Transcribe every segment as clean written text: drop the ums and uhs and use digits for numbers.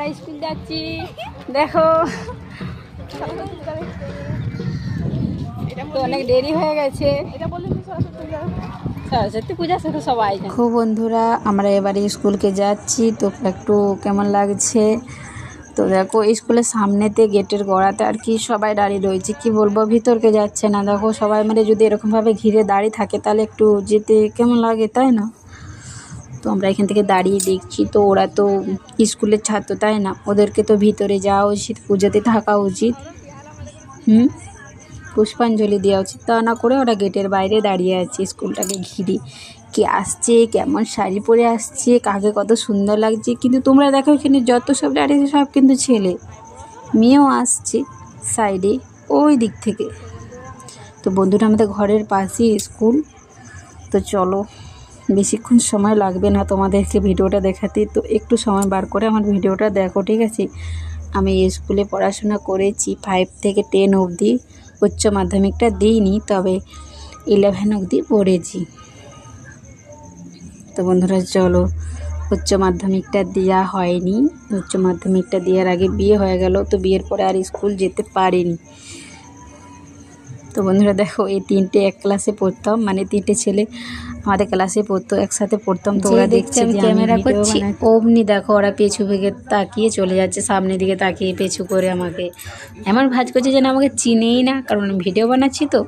আমরা স্কুল যাচ্ছি, দেখো তো অনেক দেরি হয়ে গেছে। সরস্বতী পূজা সে তো সবাই জানে। খুব বন্ধুরা, আমরা এবারে স্কুলকে যাচ্ছি, তো একটু কেমন লাগছে। তো দেখো স্কুলের সামনেতে গেটের গোড়াতে আর কি সবাই দাঁড়িয়ে রয়েছে, কি বলবো, ভিতরকে যাচ্ছে না। দেখো সবাই মানে যদি এরকমভাবে ঘিরে দাঁড়িয়ে থাকে তাহলে একটু যেতে কেমন লাগে, তাই না? তো আমরা এখান থেকে দাঁড়িয়ে দেখছি, তো ওরা তো স্কুলের ছাত্র, তাই না? ওদেরকে তো ভিতরে যাওয়া উচিত, পুজোতে থাকা উচিত, পুষ্পাঞ্জলি দেওয়া উচিত। তা না করে ওরা গেটের বাইরে দাঁড়িয়ে আছে স্কুলটাকে ঘিরে। কে আসছে, কেমন শাড়ি পরে আসছে, কাকে কত সুন্দর লাগছে। কিন্তু তোমরা দেখো এখানে যত সব দাঁড়িয়েছে সব কিন্তু ছেলে, মেয়েও আসছে সাইডে ওই দিক থেকে। তো বন্ধুরা, আমাদের ঘরের পাশেই স্কুল। তো চলো, বেশিক্ষণ সময় লাগবে না তোমাদেরকে ভিডিওটা দেখাতে, তো একটু সময় বার করে আমার ভিডিওটা দেখো, ঠিক আছে? আমি এই স্কুলে পড়াশোনা করেছি 5 থেকে 10 অবধি। উচ্চ মাধ্যমিকটা দিইনি, তবে 11 অবধি পড়েছি। তো বন্ধুরা চলো, উচ্চ মাধ্যমিকটা দেওয়া হয়নি। উচ্চ মাধ্যমিকটা দেওয়ার আগে বিয়ে হয়ে গেল, তো বিয়ের পরে আর স্কুল যেতে পারিনি। তো বন্ধুরা দেখো, এই 3টে এক ক্লাসে পড়তাম, মানে 3টে ছেলে আমাদের ক্লাসে পড়তো, একসাথে পড়তাম। তো ওরা দেখছে আমি ক্যামেরা করছি, অমনি দেখো ওরা পেছু থেকে তাকিয়ে চলে যাচ্ছে, সামনের দিকে তাকিয়ে পেছু করে আমাকে এমন ভাঁজ করছে যেন আমাকে চিনেই না, কারণ ভিডিও বানাচ্ছি তো।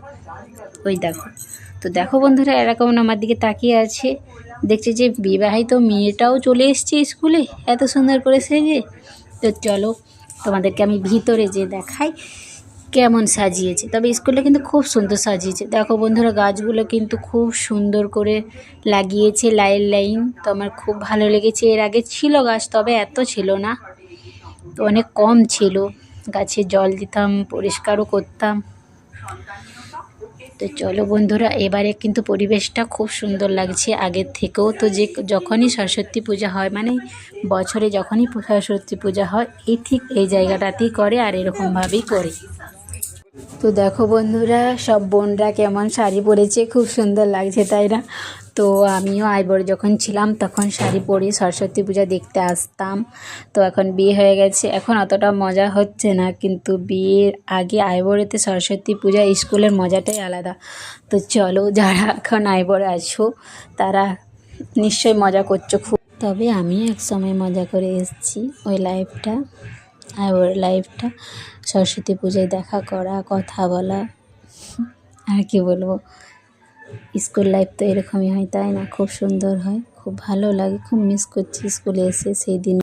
ওই দেখো, তো দেখো বন্ধুরা এরকম আমার দিকে তাকিয়ে আছে, দেখছে যে বিবাহিত মেয়েটাও চলে এসছে স্কুলে এত সুন্দর করে সেজে। তো চলো তোমাদেরকে আমি ভিতরে যে দেখাই কেমন সাজিয়েছে। তবে স্কুলটা কিন্তু খুব সুন্দর সাজিয়েছে। দেখো বন্ধুরা, গাছগুলো কিন্তু খুব সুন্দর করে লাগিয়েছে লাইন লাইন। তো আমার খুব ভালো লেগেছে। এর আগে ছিল গাছ, তবে এত ছিল না, তো অনেক কম ছিল। গাছে জল দিতাম, পরিষ্কারও করতাম। তো চলো বন্ধুরা, এবারে কিন্তু পরিবেশটা খুব সুন্দর লাগছে আগের থেকেও। তো যখনই সরস্বতী পূজা হয়, মানে বছরে যখনই সরস্বতী পূজা হয়, ঠিক এই জায়গাটাতেই করে, আর এরকমভাবেই করে। তো দেখো বন্ধুরা, সব বোনরা কেমন শাড়ি পরেছে, খুব সুন্দর লাগছে, তাই না? তো আমিও আইবরে যখন ছিলাম তখন শাড়ি পরে সরস্বতী পূজা দেখতে আসতাম। তো এখন বিয়ে হয়ে গেছে, এখন অতটা মজা হচ্ছে না, কিন্তু বিয়ের আগে আইবরেতে সরস্বতী পূজা স্কুলের মজাটাই আলাদা। তো চলো, যারা এখন আইবরে আছো তারা নিশ্চয়ই মজা করছো খুব। তবে আমি এক সময় মজা করে এসেছি ওই লাইফটা, আইবর লাইফটা, সরস্বতী পূজায় দেখা করা, কথা বলা, আর কি বলবো। স্কুল লাইফ তো এরকমই হয়, তাই না? খুব সুন্দর হয়, খুব ভালো লাগে, খুব মিস করছি স্কুলে এসে সেই দিন।